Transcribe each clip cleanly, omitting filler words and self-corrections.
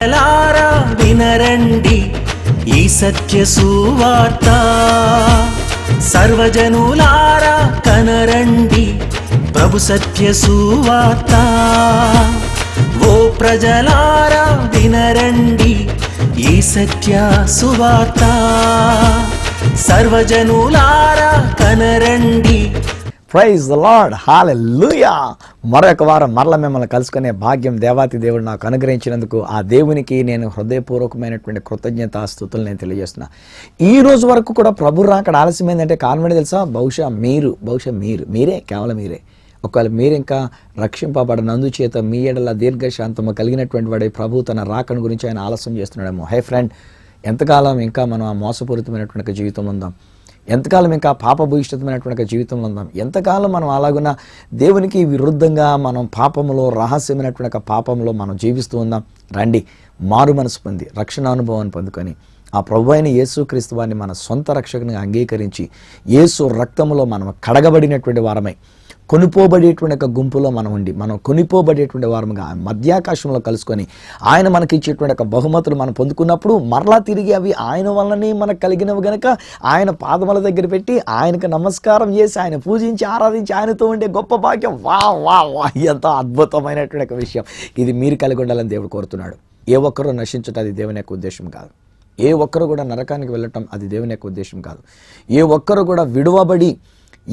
లారా వినరండి ఈ సత్య సువార్త, సర్వజనులారా కనరండి ప్రభు సత్య సువార్త. ఓ ప్రజలారా వినరండి ఈ సత్య సువార్త, సర్వజనులారా కనరండి. ప్రైజ్ ద లార్డ్, హల్లెలూయా. మరొక వారం మరల మిమ్మల్ని కలుసుకునే భాగ్యం దేవాతి దేవుడు నాకు అనుగ్రహించినందుకు ఆ దేవునికి నేను హృదయపూర్వకమైనటువంటి కృతజ్ఞతాస్తుతులు నేను తెలియజేస్తున్నా. ఈ రోజు వరకు కూడా ప్రభు రాకడ ఆలస్యమైందంటే కారణం తెలుసా? బహుశా మీరే కేవలం మీరే. ఒకవేళ మీరు ఇంకా రక్షింపబడనందు చేత మీ ఎడల దీర్ఘశాంతము కలిగినటువంటి వాడే ప్రభు తన రాకడ గురించి ఆయన ఆలస్యం చేస్తున్నాడేమో. హై ఫ్రెండ్, ఎంతకాలం ఇంకా మనం ఆ మోసపూరితమైనటువంటి జీవితం ఉందాం? ఎంతకాలం ఇంకా పాపభూయిష్టమైనటువంటి జీవితంలో ఉందాం? ఎంతకాలం మనం అలాగున్న దేవునికి విరుద్ధంగా మనం పాపములో, రహస్యమైనటువంటి పాపంలో మనం జీవిస్తూ ఉందాం? రండి, మారు మనసు పొంది రక్షణ అనుభవాన్ని పొందుకొని ఆ ప్రభు అయిన యేసుక్రీస్తు వారిని మన సొంత రక్షకునిగా అంగీకరించి యేసు రక్తములో మనం కడగబడినటువంటి వారమై కొనిపోబడేటువంటి ఒక గుంపులో మనం ఉండి మనం కొనిపోబడేటువంటి వారముగా మధ్యాకాశంలో కలుసుకొని ఆయన మనకి ఇచ్చేటువంటి ఒక బహుమతులు మనం పొందుకున్నప్పుడు మరలా తిరిగి అవి ఆయన వల్లనే మనకు కలిగినవి గనక ఆయన పాదముల దగ్గర పెట్టి ఆయనకు నమస్కారం చేసి ఆయన పూజించి ఆరాధించి ఆయనతో ఉండే గొప్ప భాగ్యం. వా వా వా ఎంతో అద్భుతమైనటువంటి ఒక విషయం. ఇది మీరు కలిగి ఉండాలని దేవుడు కోరుతున్నాడు. ఏ ఒక్కరూ నశించటం అది దేవుని యొక్క ఉద్దేశం కాదు. ఏ ఒక్కరు కూడా నరకానికి వెళ్ళటం అది దేవుని యొక్క ఉద్దేశం కాదు. ఏ ఒక్కరు కూడా విడువబడి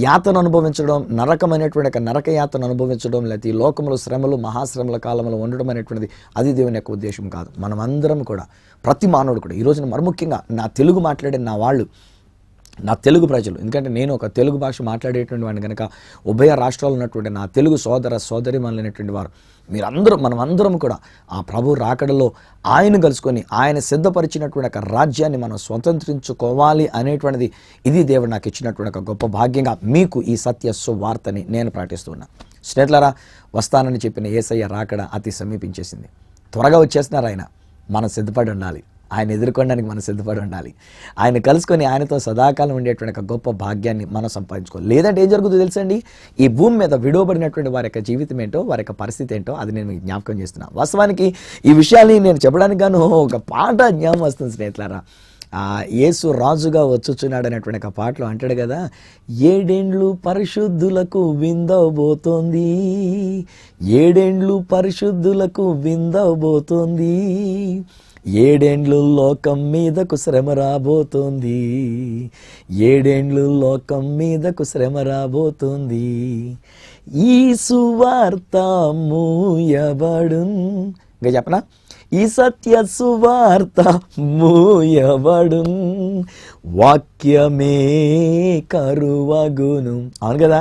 యాతను అనుభవించడం, నరకమైనటువంటి నరక యాతను అనుభవించడం, లేకపోతే ఈ లోకంలో శ్రమలు మహాశ్రమల కాలంలో ఉండడం అనేటువంటిది అది దేవుని యొక్క ఉద్దేశం కాదు. మనం అందరం కూడా, ప్రతి మానవుడు కూడా, ఈ రోజున మరిముఖ్యంగా నా తెలుగు మాట్లాడే నా తెలుగు ప్రజలు, ఎందుకంటే నేను ఒక తెలుగు భాష మాట్లాడేటువంటి వాడిని కనుక ఉభయ రాష్ట్రాల్లో ఉన్నటువంటి నా తెలుగు సోదర సోదరిమణులైనటువంటి వారు మనం అందరం కూడా ఆ ప్రభు రాకడలో ఆయన కలుసుకొని ఆయన సిద్ధపరిచినటువంటి ఒక రాజ్యాన్ని మనం స్వతంత్రించుకోవాలి అనేటువంటిది ఇది దేవుడు నాకు ఇచ్చినటువంటి ఒక గొప్ప భాగ్యంగా మీకు ఈ సత్య సువార్తని నేను ప్రకటిస్తున్నా. స్నేహితులారా, వస్తానని చెప్పిన యేసయ్య రాకడ అతి సమీపించేసింది. త్వరగా వచ్చేస్తున్నారు ఆయన. మనం సిద్ధపడి ఉండాలి. ఆయన ఎదుర్కోవడానికి మనం సిద్ధపడి ఉండాలి. ఆయన కలుసుకొని ఆయనతో సదాకాలం ఉండేటువంటి ఒక గొప్ప భాగ్యాన్ని మనం సంపాదించుకోవాలి. లేదంటే ఏం జరుగుతుందో తెలుసండి, ఈ భూమి మీద విడవబడినటువంటి వారి యొక్క జీవితం ఏంటో, వారి యొక్క పరిస్థితి ఏంటో అది నేను మీకు జ్ఞాపకం చేస్తున్నాను. వాస్తవానికి ఈ విషయాన్ని నేను చెప్పడానికి గాను ఒక పాట జ్ఞాపకం వస్తుంది స్నేహితులారా. యేసు రాజుగా వచ్చుచున్నాడు అనేటువంటి ఒక పాటలో అంటాడు కదా, 7 ఏండ్లు పరిశుద్ధులకు విందవబోతోంది, 7 ఏండ్లు పరిశుద్ధులకు విందవబోతోంది, 7 ఏండ్లు లోకం మీదకు శ్రమ రాబోతోంది, 7 ఏండ్లు లోకం మీదకు శ్రమ రాబోతోంది, ఈ సువార్త మూయబడున్. ఇంకా చెప్పనా? ఈ సత్య సువార్త మూయబడున్, వాక్యమే కరువగును. అవును కదా,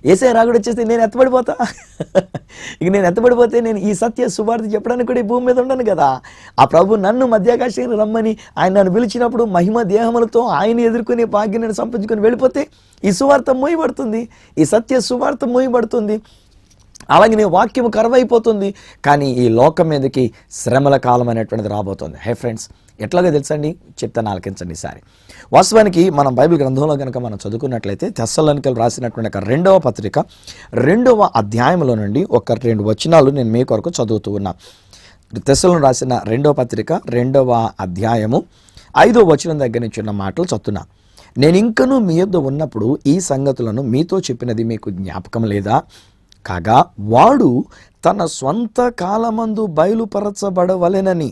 యేసయ్య రాకడ వచ్చేస్తే నేను ఎత్తబడిపోతా. ఇక నేను ఎత్తబడిపోతే నేను ఈ సత్య సువార్త చెప్పడానికి కూడా ఈ భూమి మీద ఉండను కదా. ఆ ప్రభు నన్ను మధ్యాకాశానికి రమ్మని ఆయన నన్ను పిలిచినప్పుడు మహిమ దేహములతో ఆయన ఎదుర్కొనే భాగ్యం నేను సంపాదించుకొని వెళ్ళిపోతే ఈ సువార్త మూయబడుతుంది, ఈ సత్య సువార్త మూయబడుతుంది. అలాగే నీ వాక్యము కరువైపోతుంది. కానీ ఈ లోకం మీదకి శ్రమల కాలం అనేటువంటిది రాబోతుంది. హే ఫ్రెండ్స్, ఎట్లాగో తెలుసండి, చెప్తాను ఆలకించండి ఈసారి. వాస్తవానికి మనం బైబిల్ గ్రంథంలో కనుక మనం చదువుకున్నట్లయితే తెస్సలోనికలు రాసినటువంటి 2వ పత్రిక 2వ అధ్యాయంలో నుండి 1-2 వచనాలు నేను మీ కొరకు చదువుతూ ఉన్నా. తెస్సలోనికలు రాసిన 2వ పత్రిక 2వ అధ్యాయము 5వ వచనం దగ్గర నుంచి ఉన్న మాటలు చదువుతున్నా. నేను ఇంకనూ మీ యొద్ద ఉన్నప్పుడు ఈ సంగతులను మీతో చెప్పినది మీకు జ్ఞాపకం లేదా? కాగా వాడు తన స్వంత కాలమందు బయలుపరచబడవలెనని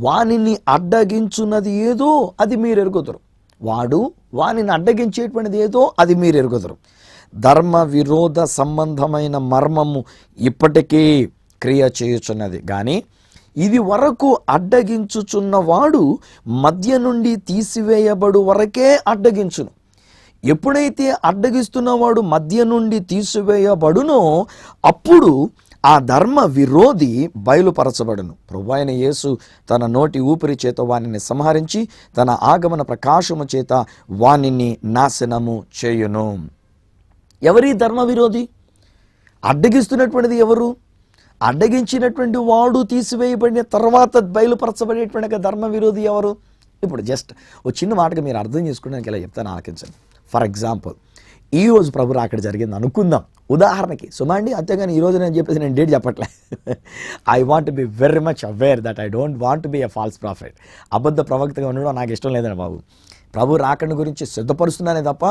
వానిని అడ్డగించున్నది ఏదో అది మీరు ఎరుగుదురు. వాడు వానిని అడ్డగించేటువంటిది ఏదో అది మీరు ఎరుగుదురు. ధర్మ విరోధ సంబంధమైన మర్మము ఇప్పటికే క్రియ చేయుచున్నది కానీ ఇది వరకు అడ్డగించుచున్నవాడు మధ్య నుండి తీసివేయబడు వరకే అడ్డగించును. ఎప్పుడైతే అడ్డగిస్తున్నవాడు మధ్య నుండి తీసివేయబడునో అప్పుడు ఆ ధర్మ విరోధి బయలుపరచబడును. ప్రభువైన అయిన యేసు తన నోటి ఊపిరి చేత వానిని సంహరించి తన ఆగమన ప్రకాశము చేత వానిని నాశనము చేయును. ఎవరి ధర్మ విరోధి? అడ్డగిస్తున్నటువంటిది ఎవరు? అడ్డగించినటువంటి వాడు తీసివేయబడిన తర్వాత బయలుపరచబడేటువంటి ధర్మ విరోధి ఎవరు? ఇప్పుడు జస్ట్ ఒక చిన్న మాటగా మీరు అర్థం చేసుకోవడానికి ఇలా చెప్తాను, ఆలకించండి. ఫర్ ఎగ్జాంపుల్, ఈ రోజు ప్రభు అక్కడ జరిగింది అనుకుందాం ఉదాహరణకి సుమా అండి, అంతేగాని ఈరోజు నేను చెప్పేసి నేను డేట్ చెప్పట్లే. I want be very much aware that I don't want be a false profit. అబద్ధ ప్రవక్తగా ఉండడం నాకు ఇష్టం లేదండి బాబు. ప్రభు రాకడ గురించి సిద్ధపరుస్తున్నానే తప్ప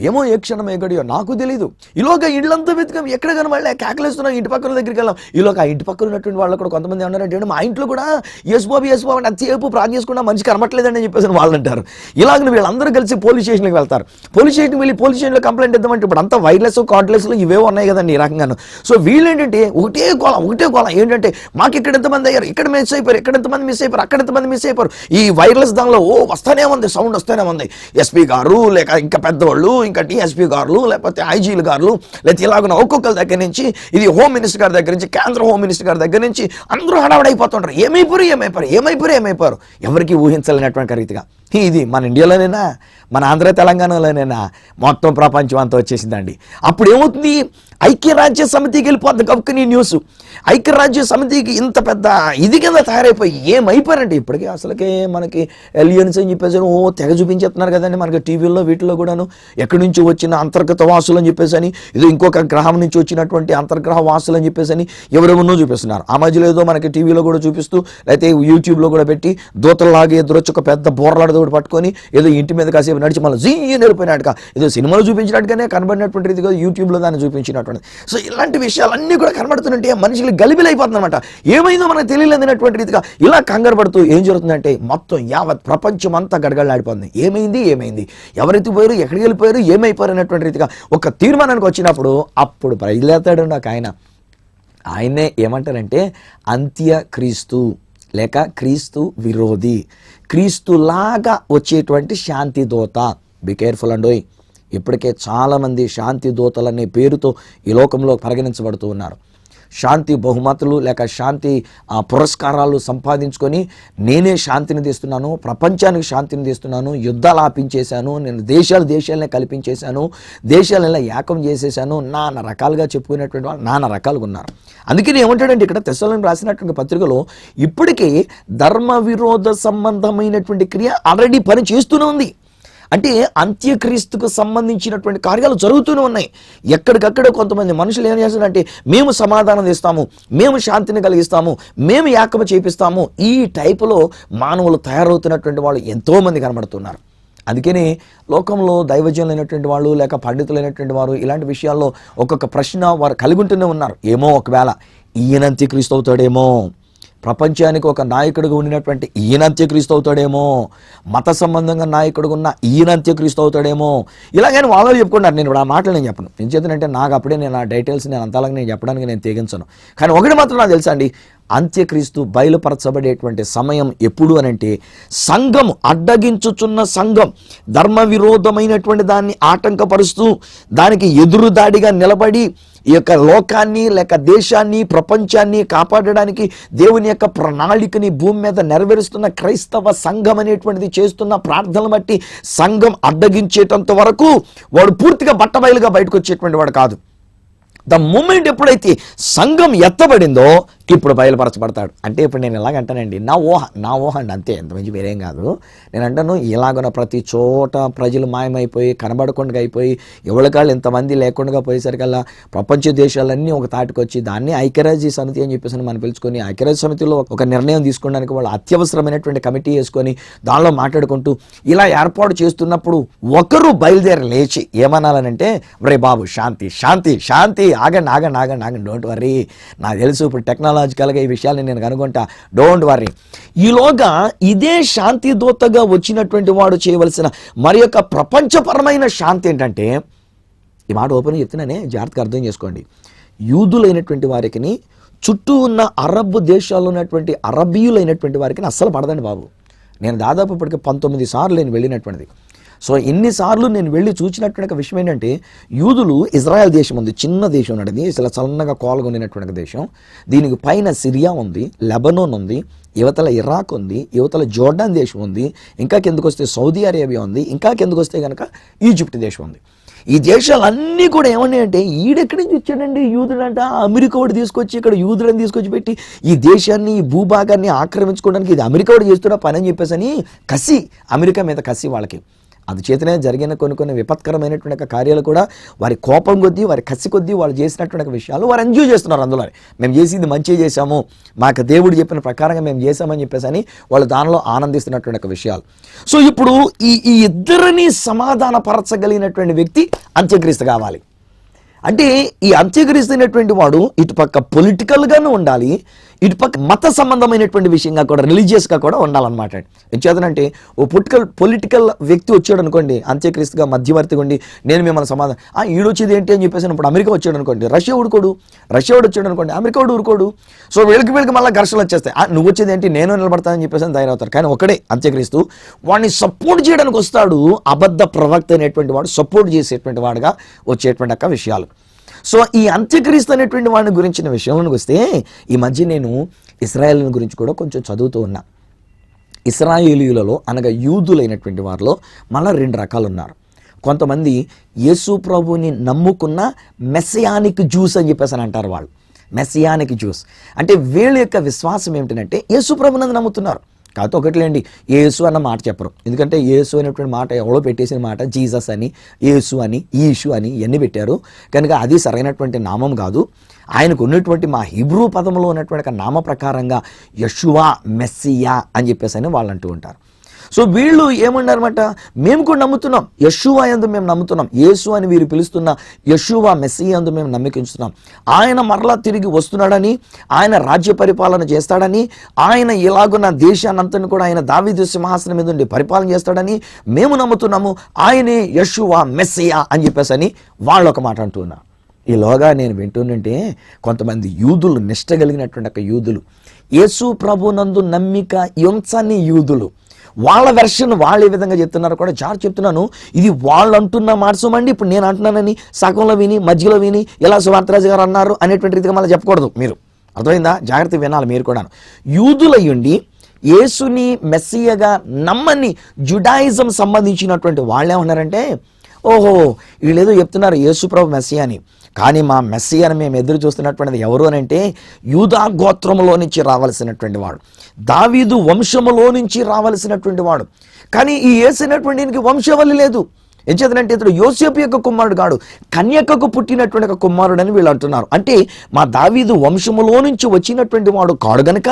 ఏమో ఏ క్షణం ఎక్కడియో నాకు తెలీదు. ఈలోగా ఇళ్ళంతా వెతికాం, ఎక్కడ కనబడలే, కేకలేస్తున్నాం, ఇంటి పక్కన దగ్గరికి వెళ్ళాం. ఈలోగా ఆ ఇంటి పక్కన ఉన్నటువంటి వాళ్ళు కూడా కొంతమంది ఏమన్నారంటే మా ఇంట్లో కూడా యేసు బాబు అంటే అంతసేపు ప్రార్థన చేసుకున్నా మనిషి కనబట్లేదని అని చెప్పేసి వాళ్ళు అంటారు. ఇలాగ వీళ్ళందరూ కలిసి పోలీస్ స్టేషన్కి వెళ్తారు. పోలీస్ స్టేషన్కి వెళ్ళి పోలీస్ స్టేషన్లో కంప్లైంట్ ఇద్దామంటే ఇప్పుడు అంతా వైర్లెస్ కార్డ్లెస్లు ఇవే ఉన్నాయి కదండి ఈ రకంగాను. సో వీళ్ళు ఏంటంటే ఒకటే గోళ ఏంటంటే మాకు ఇక్కడ ఎంతమంది అయ్యారు, ఇక్కడ మిస్ అయిపోయారు, ఇక్కడ ఎంతమంది మిస్ అయిపోయారు, అక్కడ ఎంతమంది మిస్ అయిపోయారు. ఈ వైర్లెస్ దానిలో వస్తానే ఉంది, సౌండ్ వస్తూనే ఉంది. ఎస్పీ గారు లేక ఇంకా పెద్దవాళ్ళు, ఇంకా డిఎస్పీ గారు, లేకపోతే ఐజీలు గారు, లేకపోతే ఇలాగ ఒక్కొక్కరి దగ్గర నుంచి, ఇది హోమ్ మినిస్టర్ గారి దగ్గర నుంచి, కేంద్ర హోమ్ మినిస్టర్ గారి దగ్గర నుంచి అందరూ హడావడైపోతుంటారు. ఏమైపోయారు ఎవరికి ఊహించలేనటువంటి రీతిగా. ఇది మన ఇండియాలోనేనా, మన ఆంధ్ర తెలంగాణలోనేనా, మొత్తం ప్రపంచం అంతా వచ్చేసిందండి. అప్పుడు ఏమవుతుంది, ఐక్యరాజ్య సమితికి వెళ్ళిపోద్ది కప్పుకుని న్యూస్. ఐక్యరాజ్య సమితికి ఇంత పెద్ద ఇది కింద తయారైపోయి ఏమైపోయారంటే ఇప్పటికీ అసలుకే మనకి ఎలియన్స్ అని చెప్పేసి తెగ చూపించేస్తున్నారు కదండి మనకి టీవీల్లో వీటిలో కూడాను. ఎక్కడి నుంచి వచ్చిన అంతర్గత వాసులు అని చెప్పేసి అని, ఇది ఇంకొక గ్రహం నుంచి వచ్చినటువంటి అంతర్గ్రహ వాసులు అని చెప్పేసి అని ఎవరెవరినో చూపిస్తున్నారు. ఆ మధ్యలో ఏదో మనకి టీవీలో కూడా చూపిస్తూ, లేకపోతే యూట్యూబ్లో కూడా పెట్టి దూతల్లాగే ఎదురొచ్చి ఒక పెద్ద బోర్లాడదోడు పట్టుకొని ఏదో ఇంటి మీద కాసేపు నడిచి మళ్ళీ జీయే నిలిపోయినట్టుగా ఏదో సినిమాలో చూపించినట్టుగానే కనబడినటువంటి రీతిగా యూట్యూబ్లో దాన్ని చూపించినటువంటి. సో ఇలాంటి విషయాలన్నీ కూడా కనబడుతుంటే మనుషులు గలిబిలైపోతుందన్నమాట. ఏమైందో మనకు తెలియలేదనేటువంటి రీతిగా ఇలా కంగారు పడుతూ ఏం జరుగుతుందంటే మొత్తం యావత్ ప్రపంచం అంతా గడగడలాడిపోతుంది. ఏమైంది, ఎవరైతే పోయారు, ఎక్కడికి వెళ్ళిపోయారు, ఏమైపోయారు అనేటువంటి రీతిగా ఒక తీర్మానానికి వచ్చినప్పుడు అప్పుడు బయలుదేరతాడు నాకు ఆయనే ఏమంటారంటే అంత్యక్రీస్తు లేక క్రీస్తు విరోధి, క్రీస్తులాగా వచ్చేటువంటి శాంతి దూత. బి కేర్ఫుల్ అండోయ్. ఇప్పటికే చాలామంది శాంతి దూతలనే పేరుతో ఈ లోకంలో పరిగణించబడుతూ ఉన్నారు. శాంతి బహుమతులు లేక శాంతి పురస్కారాలు సంపాదించుకొని నేనే శాంతిని తెస్తున్నాను, ప్రపంచానికి శాంతిని తెస్తున్నాను, యుద్ధాలు ఆపించేశాను, నేను దేశాలనే కల్పించేశాను, దేశాలను ఏకం చేసేసాను, నానా రకాలుగా చెప్పుకునేటువంటి వాళ్ళు నానా రకాలుగా ఉన్నారు. అందుకని ఏమంటాడంటే ఇక్కడ తెస్సలోనికి రాసినటువంటి పత్రికలో ఇప్పటికే ధర్మ విరోధ సంబంధమైనటువంటి క్రియ ఆల్రెడీ పని చేస్తూనే ఉంది. అంటే అంత్యక్రీస్తుకు సంబంధించినటువంటి కార్యాలు జరుగుతూనే ఉన్నాయి. ఎక్కడికక్కడ కొంతమంది మనుషులు ఏం చేస్తారంటే మేము సమాధానం ఇస్తాము, మేము శాంతిని కలిగిస్తాము, మేము ఏకమ చేపిస్తాము, ఈ టైపులో మానవులు తయారవుతున్నటువంటి వాళ్ళు ఎంతోమంది కనబడుతున్నారు. అందుకని లోకంలో దైవజనులైనటువంటి వాళ్ళు లేక పండితులైనటువంటి వారు ఇలాంటి విషయాల్లో ఒక్కొక్క ప్రశ్న వారు కలిగి ఉంటూనే ఉన్నారు. ఏమో ఒకవేళ ఈయన అంత్యక్రీస్తు అవుతాడేమో, ప్రపంచానికి ఒక నాయకుడిగా ఉండినటువంటి ఈయన అంత్యక్రీస్తు అవుతాడేమో, మత సంబంధంగా నాయకుడిగా ఉన్న ఈయన అంత్యక్రీస్తు అవుతాడేమో, ఇలాగని వాళ్ళు చెప్పుకున్నారు. నేను ఇప్పుడు ఆ మాటలు నేను చెప్పను. ఏం చేద్దానంటే నాకు అప్పుడే నేను ఆ డీటెయిల్స్ నేను అంతలాగా నేను చెప్పడానికి నేను తెగించను. కానీ ఒకటి మాత్రం నాకు తెలుసా అండి, అంత్యక్రీస్తు బయలుపరచబడేటువంటి సమయం ఎప్పుడు అనంటే సంఘం అడ్డగించుచున్న సంఘం ధర్మ విరోధమైనటువంటి దాన్ని ఆటంకపరుస్తూ దానికి ఎదురుదాడిగా నిలబడి ఈ యొక్క లోకాన్ని లేక దేశాన్ని ప్రపంచాన్ని కాపాడడానికి దేవుని యొక్క ప్రణాళికని భూమి మీద నెరవేరుస్తున్న క్రైస్తవ సంఘం అనేటువంటిది చేస్తున్న ప్రార్థనలు బట్టి సంఘం అడ్డగించేటంత వరకు వాడు పూర్తిగా బట్టబయలుగా బయటకు వచ్చేటువంటి వాడు కాదు. ద మూమెంట్ ఎప్పుడైతే సంఘం ఎత్తబడిందో ఇప్పుడు బయలుపరచబడతాడు. అంటే ఇప్పుడు నేను ఎలాగంటానండి, నా ఊహ అండి, అంతే, ఎంత మంచి వేరేం కాదు. నేను అంటాను ఇలాగన ప్రతి చోట ప్రజలు మాయమైపోయి కనబడకుండా అయిపోయి ఎవరికాళ్ళు ఇంతమంది లేకుండా పోయేసరికల్లా ప్రపంచ దేశాలన్నీ ఒక తాటికి వచ్చి దాన్ని ఐక్యరాజ్య సమితి అని చెప్పేసి మనం పిలుచుకొని ఐక్యరాజ్య సమితిలో ఒక నిర్ణయం తీసుకోవడానికి వాళ్ళు అత్యవసరమైనటువంటి కమిటీ వేసుకొని దానిలో మాట్లాడుకుంటూ ఇలా ఏర్పాటు చేస్తున్నప్పుడు ఒకరు బయలుదేరి లేచి ఏమనాలనంటే రే బాబు శాంతి శాంతి శాంతి, ఆగండి, డోంట్ వర్రీ, నాకు తెలుసు ఇప్పుడు టెక్నాలజికల్గా ఈ విషయాన్ని నేను కనుగొంటా, డోంట్ వర్రీ. ఈలోగా ఇదే శాంతి దూతగా వచ్చినటువంటి వాడు చేయవలసిన మరి యొక్క ప్రపంచపరమైన శాంతి ఏంటంటే, ఈ మాట ఓపెన్ చెప్తున్నానే జాగ్రత్తగా అర్థం చేసుకోండి. యూదులైనటువంటి వారికి చుట్టూ ఉన్న అరబ్ దేశాల్లో ఉన్నటువంటి అరబీయులైనటువంటి వారికి అస్సలు పడదండి బాబు. నేను దాదాపు ఇప్పటికి 19 సార్లు నేను వెళ్ళినటువంటిది. సో ఇన్నిసార్లు నేను వెళ్ళి చూసినటువంటి విషయం ఏంటంటే, యూదులు ఇజ్రాయెల్ దేశం ఉంది, చిన్న దేశం ఉన్నది, చాలా చల్లగా కోలుగొనినటువంటి దేశం. దీనికి పైన సిరియా ఉంది, లెబనోన్ ఉంది, యువతల ఇరాక్ ఉంది, యువతల జోర్డాన్ దేశం ఉంది, ఇంకా కిందకు వస్తే సౌదీ అరేబియా ఉంది, ఇంకా కిందకు వస్తే కనుక ఈజిప్ట్ దేశం ఉంది. ఈ దేశాలన్నీ కూడా ఏమన్నాయంటే ఈడెక్కడి నుంచి వచ్చాడండి యూదుడంట, అమెరికా వాడు తీసుకొచ్చి ఇక్కడ యూదులను తీసుకొచ్చి పెట్టి ఈ దేశాన్ని ఈ భూభాగాన్ని ఆక్రమించుకోవడానికి ఇది అమెరికా వాడు చేస్తున్న పని అని చెప్పేసి అని కసి, అమెరికా మీద కసి వాళ్ళకి. అందుచేతనే జరిగిన కొన్ని విపత్కరమైనటువంటి కార్యాలు కూడా వారి కోపం కొద్దీ, వారి కసి కొద్దీ వాళ్ళు చేసినటువంటి విషయాలు వారు ఎంజాయ్ చేస్తున్నారు. అందులో మేము చేసింది మంచి చేశాము, మాకు దేవుడు చెప్పిన ప్రకారంగా మేము చేశామని చెప్పేసి అని వాళ్ళు దానిలో ఆనందిస్తున్నటువంటి విషయాలు. సో ఇప్పుడు ఈ ఇద్దరిని సమాధానపరచగలిగినటువంటి వ్యక్తి అంత్యక్రీస్తు కావాలి. అంటే ఈ అంత్యక్రీస్తు అయినటువంటి వాడు ఇటుపక్క పొలిటికల్గాను ఉండాలి, ఇటుపక్క మత సంబంధమైనటువంటి విషయంగా కూడా, రిలీజియస్గా కూడా ఉండాలన్నమాట. ఎంచేతనంటే ఓ పొలిటికల్ వ్యక్తి వచ్చాడు అనుకోండి, అంత్యక్రీస్తుగా మధ్యవర్తిగా ఉండి నేను మిమ్మల్ని సమాధానం ఈడొచ్చేది ఏంటి అని చెప్పేసి ఇప్పుడు అమెరికా వచ్చాడు అనుకోండి, రష్యా వచ్చాడు అనుకోండి, అమెరికా ఊరుకోడు. సో వీళ్ళకి మళ్ళీ ఘర్షణలు వచ్చేస్తాయి. నువ్వు వచ్చేది ఏంటి, నేను నిలబడతానని చెప్పేసి తయారవుతారు. కానీ ఒకడే అంత్యక్రీస్తు వాడిని సపోర్ట్ చేయడానికి వస్తాడు. అబద్ధ ప్రవక్త అనేటువంటి వాడు సపోర్ట్ చేసేటువంటి వాడుగా వచ్చేటువంటి విషయాలు. సో ఈ అంత్యక్రీస్తు అనేటువంటి వాడిని గురించిన విషయంలోకి వస్తే ఈ మధ్య నేను ఇశ్రాయేల్ గురించి కూడా కొంచెం చదువుతూ ఉన్నా. ఇశ్రాయేలీయులలో అనగా యూదులైనటువంటి వారిలో మళ్ళీ 2 రకాలు ఉన్నారు. కొంతమంది యేసు ప్రభుని నమ్ముకున్న మెస్సియానిక్ జ్యూస్ అని చెప్పేసి అని అంటారు. వాళ్ళు మెస్సియానిక్ జ్యూస్ అంటే వీళ్ళ యొక్క విశ్వాసం ఏమిటంటే యేసు ప్రభునందు నమ్ముతున్నారు. కాకపోతే ఒకటిలేండి, యేసు అన్న మాట చెప్పరు. ఎందుకంటే యేసు అనేటువంటి మాట ఎవడో పెట్టేసిన మాట, జీసస్ అని, యేసు అని, ఈషు అని ఇవన్నీ పెట్టారు. కనుక అది సరైనటువంటి నామం కాదు. ఆయనకు ఉన్నటువంటి మా హీబ్రూ పదంలో ఉన్నటువంటి నామ ప్రకారంగా యెషువా, మెస్సియా అని చెప్పేసి అని వాళ్ళు అంటూ ఉంటారు. సో వీళ్ళు ఏమన్నారన్నమాట, మేము కూడా నమ్ముతున్నాం, యెషువా యందు మేము నమ్ముతున్నాం, యేసు అని వీరు పిలుస్తున్న యెషువా మెస్సియా యందు మేము నమ్మకించుతున్నాం. ఆయన మరలా తిరిగి వస్తున్నాడని, ఆయన రాజ్య పరిపాలన చేస్తాడని, ఆయన ఇలాగున్న దేశాన్నంతని కూడా ఆయన దావీదు సింహాసనం మీద ఉండి పరిపాలన చేస్తాడని మేము నమ్ముతున్నాము. ఆయనే యెషువా మెస్సియా అని చెప్పేసి అని వాళ్ళు ఒక మాట అంటున్నారు. ఈలోగా నేను వింటుంటే కొంతమంది యూదులు, నిష్ట కలిగినటువంటి యూదులు, యేసు ప్రభునందు నమ్మిక ఉంచని యూదులు, వాళ్ళ వెర్షన్ వాళ్ళు ఏ విధంగా చెప్తున్నారు కూడా చెప్తున్నాను. ఇది వాళ్ళు అంటున్న మాటసమండి, ఇప్పుడు నేను అంటున్నానని సగంలో విని మధ్యలో విని ఇలా సువార్తరాజు గారు అన్నారు అనేటువంటి రీతిగా మళ్ళీ చెప్పకూడదు. మీరు అర్థమైందా? జాగ్రత్త వినాలి మీరు కూడా. యూదులయ్యుండి యేసుని మెస్సియగా నమ్మని జుడాయిజం సంబంధించినటువంటి వాళ్ళు ఏమన్నారంటే, ఓహో వీళ్ళేదో చెప్తున్నారు యేసు ప్రభు మెస్సియా అని, కానీ మా మెస్సియాని మేము ఎదురు చూస్తున్నటువంటిది ఎవరు అని అంటే యూదా గోత్రములో నుంచి రావాల్సినటువంటి వాడు, దావీదు వంశములో నుంచి రావాల్సినటువంటి వాడు. కానీ ఈ యేసు అనేటువంటి వంశవల్లి లేదు. ఏం చేతనంటే ఇతడు యోసేపు యొక్క కుమారుడు కాడు, కన్యకకు పుట్టినటువంటి ఒక కుమారుడు అని వీళ్ళు అంటున్నారు. అంటే మా దావీదు వంశములో నుంచి వచ్చినటువంటి వాడు కాడు గనుక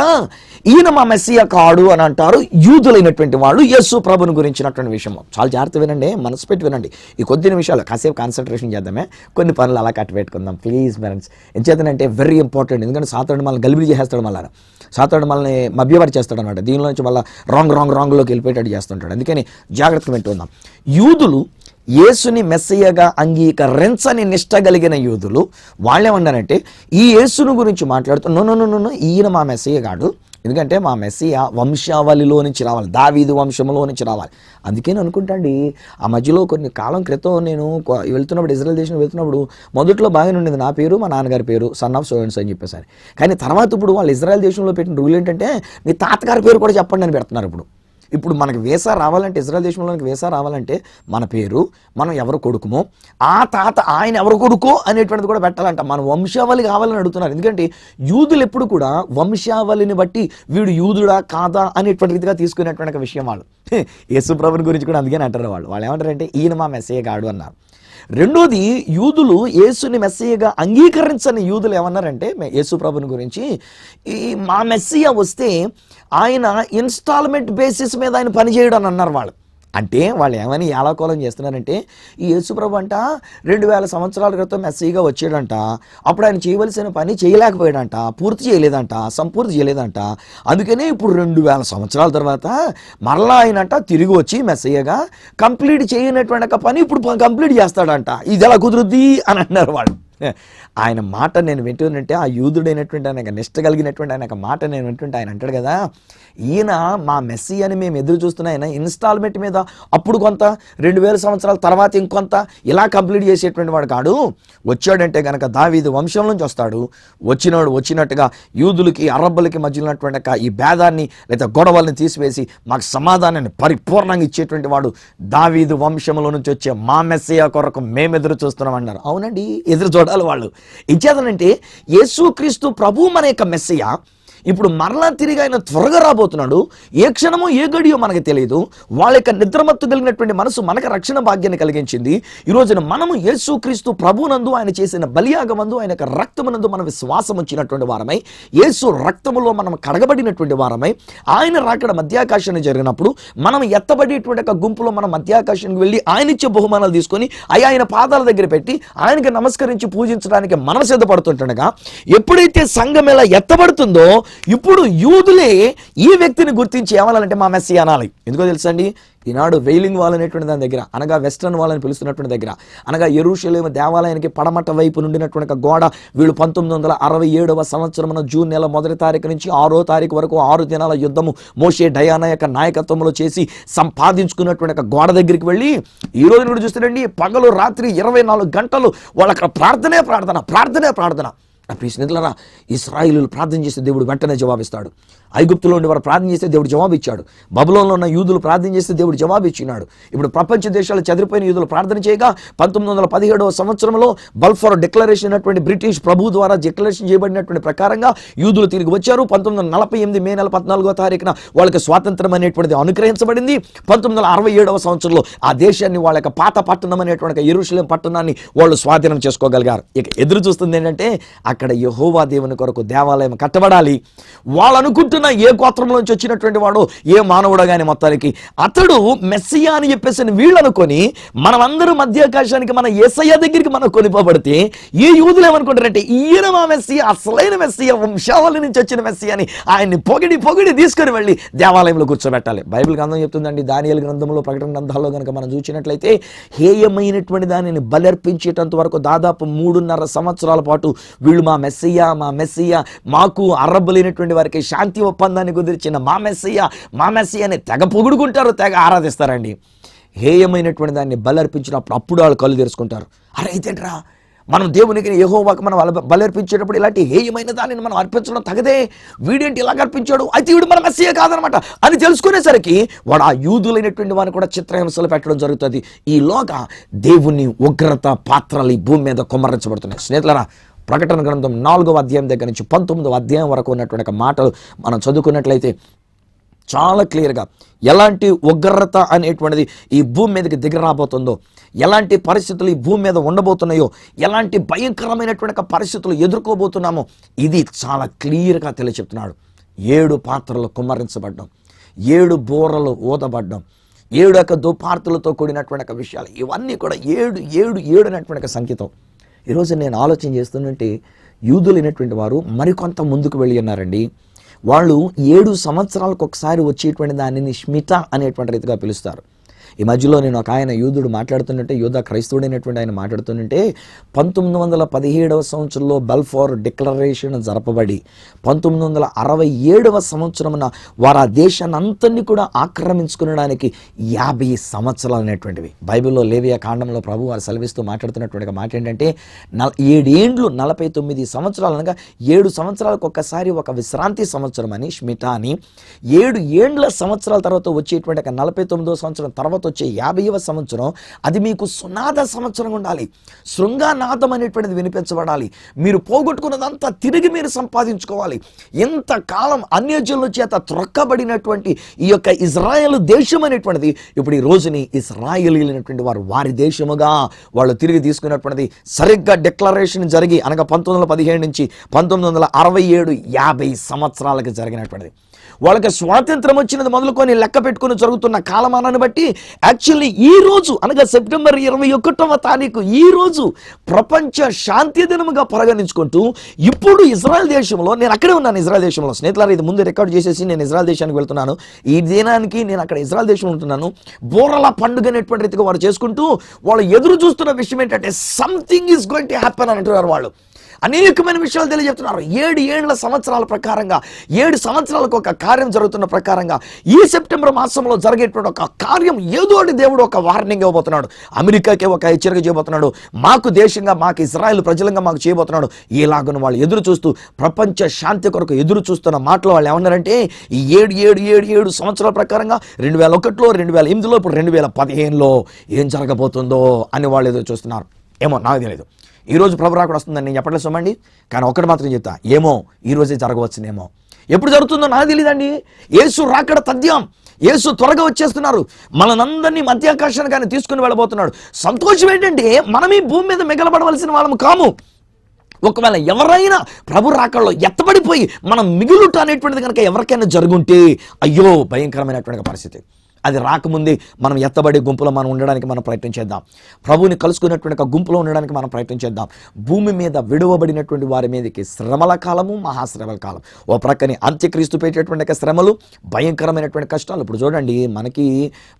ఈయన మా మెస్సియా కాడు అని అంటారు యూదులైనటువంటి వాళ్ళు యేసు ప్రభుని గురించినటువంటి విషయం. చాలా జాగ్రత్త వినండి, మనసు పెట్టి వినండి. ఈ కొద్ది నిమిషాలు కాసేపు కాన్సన్ట్రేషన్ చేద్దామే, కొన్ని పనులు అలా కట్టి పెట్టుకుందాం ప్లీజ్ ఫ్రెండ్స్. ఏం చేతనంటే వెరీ ఇంపార్టెంట్. ఎందుకంటే సాతానుడు మనల్ని గలిబిలి చేస్తాడు, మళ్ళీ సాతానుడు మనల్ని మభ్యవారి చేస్తాడు అనమాట. దీనిలో నుంచి మళ్ళీ రాంగ్లోకి వెళ్ళిపోయేటట్టు చేస్తుంటాడు. అందుకని జాగ్రత్తగా వింటున్నాం. యూదులు యేసుని మెస్సియగా అంగీకరించని నిష్ట కలిగిన యూదులు వాళ్ళేమన్నారంటే ఈ యేసును గురించి మాట్లాడుతూ నో ఈయన మా మెస్సియ కాడు, ఎందుకంటే మా మెస్సియా వంశావళిలో నుంచి రావాలి, దావీదు వంశంలో నుంచి రావాలి. అందుకే నేను అనుకుంటాండి, ఆ మధ్యలో కొన్ని కాలం క్రితం నేను వెళ్తున్నప్పుడు, ఇజ్రాయెల్ దేశం వెళ్తున్నప్పుడు మొదట్లో బాగానే ఉండేది, నా పేరు మా నాన్నగారి పేరు సన్ ఆఫ్ సోయన్స్ అని చెప్పేసి. కానీ తర్వాత ఇప్పుడు వాళ్ళు ఇజ్రాయెల్ దేశంలో పెట్టిన రూల్ ఏంటంటే మీ తాతగారి పేరు కూడా చెప్పండి అని పెడుతున్నారు. ఇప్పుడు మనకి వీసా రావాలంటే, ఇజ్రాయెల్ దేశంలో వీసా రావాలంటే మన పేరు, మనం ఎవరు కొడుకుమో, ఆ తాత ఆయన ఎవరు కొడుకో అనేటువంటిది కూడా పెట్టాలంట. మన వంశావళి కావాలని అడుగుతున్నారు. ఎందుకంటే యూదులు ఎప్పుడు కూడా వంశావళిని బట్టి వీడు యూదుడా కాదా అనేటువంటి రీతిగా తీసుకునేటువంటి విషయం వాళ్ళు. యేసు ప్రభుని గురించి కూడా అందుకని అంటారు వాళ్ళు ఏమంటారంటే ఈయన మా మెస్సియా కాడు అన్నారు. రెండోది, యూదులు యేసుని మెస్సియగా అంగీకరించని యూదులు ఏమన్నారంటే యేసు ప్రభుని గురించి, ఈ మా మెస్సియా వస్తే ఆయన ఇన్స్టాల్మెంట్ బేసిస్ మీద ఆయన పనిచేయడం అని అన్నారు వాళ్ళు. అంటే వాళ్ళు ఏమని ఏలాకోలం చేస్తున్నారంటే ఈ యేసు ప్రభు అంట 2000 సంవత్సరాల క్రితం మెస్సియగా వచ్చాడంట, అప్పుడు ఆయన చేయవలసిన పని చేయలేకపోయాడంట, పూర్తి చేయలేదంట, సంపూర్తి చేయలేదంట. అందుకనే ఇప్పుడు 2000 సంవత్సరాల తర్వాత మరలా ఆయనంట తిరిగి వచ్చి మెస్సియగా కంప్లీట్ చేయనటువంటి పని ఇప్పుడు కంప్లీట్ చేస్తాడంట. ఇది ఎలా కుదురుద్ది అని అన్నారు వాళ్ళు. ఆయన మాట నేను వింటుంటే, ఆ యూదుడైనటువంటి ఆయన నిష్ట కలిగినటువంటి ఆయన మాట నేను వింటుంటే ఆయన అంటాడు కదా, ఈయన మా మెస్సియాని మేము ఎదురు చూస్తున్న ఆయన ఇన్స్టాల్మెంట్ మీద అప్పుడు కొంత 2000 సంవత్సరాల తర్వాత ఇంకొంత ఇలా కంప్లీట్ చేసేటువంటి వాడు కాడు. వచ్చాడంటే కనుక దావీదు వంశం నుంచి వస్తాడు, వచ్చినట్టుగా యూదులకి అరబ్బులకి మధ్య ఉన్నటువంటి ఈ భేదాన్ని లేదా గొడవల్ని తీసివేసి మాకు సమాధానాన్ని పరిపూర్ణంగా ఇచ్చేటువంటి వాడు దావీదు వంశంలో నుంచి వచ్చే మా మెస్సియా కొరకు మేము ఎదురు చూస్తున్నాం అన్నారు. అవునండి, ఎదురు చూడాలి వాళ్ళు. ఇచ్చేదనంటే యేసుక్రీస్తు ప్రభు మన యొక్క మెస్సియా, ఇప్పుడు మరలా తిరిగి ఆయన త్వరగా రాబోతున్నాడు. ఏ క్షణమో ఏ గడియో మనకు తెలియదు. వాళ్ళ యొక్క నిద్రమత్తు కలిగినటువంటి మనసు మనకు రక్షణ భాగ్యాన్ని కలిగించింది. ఈ రోజున మనము యేసుక్రీస్తు ప్రభునందు ఆయన చేసిన బలియాగమందు ఆయన యొక్క రక్తమునందు మనం విశ్వాసం ఉంచినటువంటి వారమై, యేసు రక్తములో మనం కడగబడినటువంటి వారమై, ఆయన రాకడ మధ్యాకాశాన్ని జరిగినప్పుడు మనం ఎత్తబడేటువంటి ఒక గుంపులో మనం మధ్యాకాశానికి వెళ్ళి ఆయన ఇచ్చే బహుమానాలు తీసుకొని ఆయన పాదాల దగ్గర పెట్టి ఆయనకి నమస్కరించి పూజించడానికి మనం సిద్ధపడుతుంటుండగా, ఎప్పుడైతే సంఘం ఎలా ఎత్తబడుతుందో ఇప్పుడు యూదులే ఈ వ్యక్తిని గుర్తించి ఏమనాలంటే మా మెస్సీ అనాలి. ఎందుకో తెలుసండి, ఈనాడు వెయిలింగ్ వాల్ అనేటువంటి దాని దగ్గర, అనగా వెస్టర్న్ వాల్ అని పిలుస్తున్నటువంటి దగ్గర, అనగా యెరూషలేము దేవాలయానికి పడమట వైపు నుండినటువంటి గోడ వీళ్ళు 1967వ సంవత్సరం జూన్ నెల 1వ తారీఖు నుంచి 6వ తారీఖు వరకు 6 దినాల యుద్ధము మోషే డయానా యొక్క నాయకత్వంలో చేసి సంపాదించుకున్నటువంటి గోడ దగ్గరికి వెళ్ళి ఈ రోజు కూడా చూస్తారండి, పగలు రాత్రి 24 గంటలు వాళ్ళు అక్కడ ప్రార్థనే ప్రార్థన. ప్రియ స్నేహితులారా, ఇశ్రాయేలీయులు ప్రార్థన చేస్తే దేవుడు వెంటనే జవాబిస్తాడు. ఐగుప్తులో ఉండి వారు ప్రార్థన చేస్తే దేవుడు జవాబు ఇచ్చాడు. బబులోన్లో ఉన్న యూదులు ప్రార్థన చేస్తే దేవుడు జవాబు ఇచ్చినాడు. ఇప్పుడు ప్రపంచ దేశాలు చెదిరిపోయిన యూదులు ప్రార్థన చేయగా 1917వ సంవత్సరంలో బల్ఫోర్ డిక్లరేషన్ అయినటువంటి బ్రిటిష్ ప్రభు ద్వారా డిక్లరేషన్ చేయబడినటువంటి ప్రకారంగా యూదులు తిరిగి వచ్చారు. 1948 మే నెల 14వ తారీఖున వాళ్ళకి స్వాతంత్రం అనేటువంటిది అనుగ్రహించబడింది. 1967వ సంవత్సరంలో ఆ దేశాన్ని వాళ్ళ యొక్క పాత పట్టణం అనేటువంటి యెరూషలేం పట్టణాన్ని వాళ్ళు స్వాధీనం చేసుకోగలిగారు. ఇక ఎదురు చూస్తుంది ఏంటంటే, అక్కడ యెహోవా దేవుని కొరకు దేవాలయం కట్టబడాలి. వాళ్ళు అనుకుంటున్న ఏ గోత్రంలోంచి వచ్చినటువంటి వాడు ఏ మానవుడు కానీ మొత్తానికి అతడు మెస్సియా అని చెప్పేసి వీళ్ళు అనుకొని మనమందరూ మధ్యాకాశానికి మన యేసయ్య దగ్గరికి మనం కొనిపోబడితే ఈ యూదులు ఏమనుకుంటారంటే, ఈయన మా మెస్సియా, అసలైన మెస్సియా, వంశావళి నుంచి వచ్చిన మెస్సియా అని ఆయన్ని పొగిడి తీసుకొని వెళ్ళి దేవాలయంలో కూర్చోబెట్టాలి. బైబిల్ గ్రంథం చెప్తుందండి, దానియేలు గ్రంథంలో, ప్రకటన గ్రంథాల్లో కనుక మనం చూసినట్లయితే హేయమైనటువంటి దానిని బలర్పించేటంత వరకు దాదాపు 3.5 సంవత్సరాల పాటు వీళ్ళు మా మెస్సియా మాకు అర్రబ్బులైనటువంటి వారికి శాంతి ఒప్పందాన్ని కుదిర్చిన మా మెస్సియా అని తెగ పొగుడుకుంటారు, తెగ ఆరాధిస్తారండి. హేయమైనటువంటి దాన్ని బలర్పించినప్పుడు అప్పుడు వాళ్ళు కళ్ళు తెరుచుకుంటారు. అరే ఇదేంట్రా, మనం దేవునికి యెహోవాకు మనం బలర్పించేటప్పుడు ఇలాంటి హేయమైన దానిని మనం అర్పించడం తగదే, వీడేంటి ఇలాగ అర్పించాడు, అయితే వీడు మన మెస్సియా కాదనమాట అని తెలుసుకునేసరికి వాడు ఆ యూదులైనటువంటి వారిని కూడా చిత్రహింసలు పెట్టడం జరుగుతుంది. ఈలోగా దేవుని ఉగ్రత పాత్రలు ఈ భూమి మీద కుమ్మరించబడుతున్నాయి. స్నేహితులారా, ప్రకటన గ్రంథం 4వ అధ్యాయం దగ్గర నుంచి 19వ అధ్యాయం వరకు ఉన్నటువంటి మాటలు మనం చదువుకున్నట్లయితే చాలా క్లియర్గా ఎలాంటి ఉగ్రత అనేటువంటిది ఈ భూమి మీదకి దిగి రాబోతుందో, ఎలాంటి పరిస్థితులు ఈ భూమి మీద ఉండబోతున్నాయో, ఎలాంటి భయంకరమైనటువంటి పరిస్థితులు ఎదుర్కోబోతున్నామో ఇది చాలా క్లియర్గా తెలియచెప్తున్నాడు. 7 పాత్రలు కుమ్మరించబడ్డం, 7 బోరలు ఊదబడ్డం, 7 దుపార్తులతో కూడినటువంటి విషయాలు, ఇవన్నీ కూడా 7 అనేటువంటి సంకేతం. ఈరోజు నేను ఆలోచన చేస్తున్నట్టే యూదులైనటువంటి వారు మరికొంత ముందుకు వెళ్ళి ఉన్నారండి. వాళ్ళు 7 సంవత్సరాలకు ఒకసారి వచ్చేటువంటి దానిని షమితా అనేటువంటి రీతిగా పిలుస్తారు. ఈ మధ్యలో నేను ఒక ఆయన యూదుడు మాట్లాడుతున్నట్టే, యూద క్రైస్తవుడైనటువంటి ఆయన మాట్లాడుతుంటే 1917వ సంవత్సరంలో బల్ఫోర్ డిక్లరేషన్ జరపబడి 1967వ సంవత్సరమున వారు ఆ దేశాన్ని అంతని కూడా ఆక్రమించుకునడానికి 50 సంవత్సరాలు అనేటువంటివి. బైబిల్లో లేవియా కాండంలో ప్రభు వారు సెలవిస్తూ మాట్లాడుతున్నటువంటి మాట ఏంటంటే 7 ఏండ్లు 49 సంవత్సరాలు, అనగా 7 సంవత్సరాలకు ఒక్కసారి ఒక విశ్రాంతి సంవత్సరం అని షమితా అని, 7 ఏండ్ల సంవత్సరాల తర్వాత వచ్చేటువంటి 49వ సంవత్సరం తర్వాత వచ్చే 50వ సంవత్సరం అది మీకు సునాద సంవత్సరం ఉండాలి. శృంగానాదం అనేటువంటిది వినిపించబడాలి. మీరు పోగొట్టుకున్నదంతా తిరిగి మీరు సంపాదించుకోవాలి. ఎంతకాలం అన్యజనుల చేత త్రొక్కబడినటువంటి ఈ యొక్క ఇజ్రాయేల్ దేశం అనేటువంటిది ఇప్పుడు ఈ రోజుని ఇజ్రాయేలీలైనటువంటి వారు వారి దేశముగా వాళ్ళు తిరిగి తీసుకున్నటువంటిది సరిగ్గా డిక్లరేషన్ జరిగి, అనగా 1917 నుంచి 1967 50 సంవత్సరాలకి జరిగినటువంటిది. వాళ్ళకి స్వాతంత్రం వచ్చినది మొదలుకొని లెక్క పెట్టుకుని జరుగుతున్న కాలమానాన్ని బట్టి యాక్చువల్లీ ఈ రోజు, అనగా సెప్టెంబర్ 21వ తారీఖు ఈ రోజు ప్రపంచ శాంతి దినముగా పరిగణించుకుంటూ ఇప్పుడు ఇజ్రాయెల్ దేశంలో, నేను అక్కడే ఉన్నాను ఇజ్రాయెల్ దేశంలో. స్నేహితులారా, ఇది ముందు రికార్డ్ చేసేసి నేను ఇజ్రాయెల్ దేశానికి వెళ్తున్నాను. ఈ దినానికి నేను అక్కడ ఇజ్రాయెల్ దేశంలో ఉంటున్నాను. బోరల పండుగ అనేటువంటి రీతిగా వారు చేసుకుంటూ వాళ్ళు ఎదురు చూస్తున్న విషయం ఏంటంటే something is going to happen అని అంటున్నారు. వాళ్ళు అనేకమైన విషయాలు తెలియజెప్తున్నారు. 7 ఏళ్ల సంవత్సరాల ప్రకారంగా, 7 సంవత్సరాలకు ఒక కార్యం జరుగుతున్న ప్రకారంగా ఈ సెప్టెంబర్ మాసంలో జరిగేటువంటి ఒక కార్యం ఏదో దేవుడు ఒక వార్నింగ్ ఇవ్వబోతున్నాడు. అమెరికాకే ఒక హెచ్చరిక చేయబోతున్నాడు. మాకు దేశంగా, మాకు ఇజ్రాయెల్ ప్రజలంగా మాకు చేయబోతున్నాడు. ఇలాగను వాళ్ళు ఎదురు చూస్తూ ప్రపంచ శాంతి కొరకు ఎదురు చూస్తున్న మాటలు వాళ్ళు ఏమన్నారంటే, ఈ 7 సంవత్సరాల ప్రకారంగా 2001లో, 2008లో, ఇప్పుడు 2015లో ఏం జరగబోతుందో అని వాళ్ళు ఎదురు చూస్తున్నారు. ఏమో నాకు తెలియదు. ఈరోజు ప్రభు రాకడ వస్తుందని నేను చెప్పట్లేదు సొమ్మండి, కానీ ఒక్కటి మాత్రం చెప్తా, ఏమో ఈరోజే జరగవచ్చునేమో. ఎప్పుడు జరుగుతుందో నాకు తెలియదండి. యేసు రాకడ తథ్యం. యేసు త్వరగా వచ్చేస్తున్నారు. మనందరినీ మధ్యాకాశానికి ఆయన తీసుకుని వెళ్ళబోతున్నాడు. సంతోషం ఏంటంటే మనం ఈ భూమి మీద మిగలబడవలసిన వాళ్ళము కాము. ఒకవేళ ఎవరైనా ప్రభు రాకడలో ఎత్తబడిపోయి మనం మిగులుట అనేటువంటిది కనుక ఎవరికైనా జరుగుంటే అయ్యో భయంకరమైనటువంటి పరిస్థితి. అది రాకముందే మనం ఎత్తబడే గుంపులో మనం ఉండడానికి మనం ప్రయత్నం చేద్దాం. ప్రభువుని కలుసుకున్నటువంటి గుంపులో ఉండడానికి మనం ప్రయత్నం చేద్దాం. భూమి మీద విడువబడినటువంటి వారి మీదకి శ్రమల కాలము, మహాశ్రమల కాలం. ఓ ప్రక్కని అంత్యక్రీస్తు పెట్టేటువంటి శ్రమలు, భయంకరమైనటువంటి కష్టాలు. ఇప్పుడు చూడండి,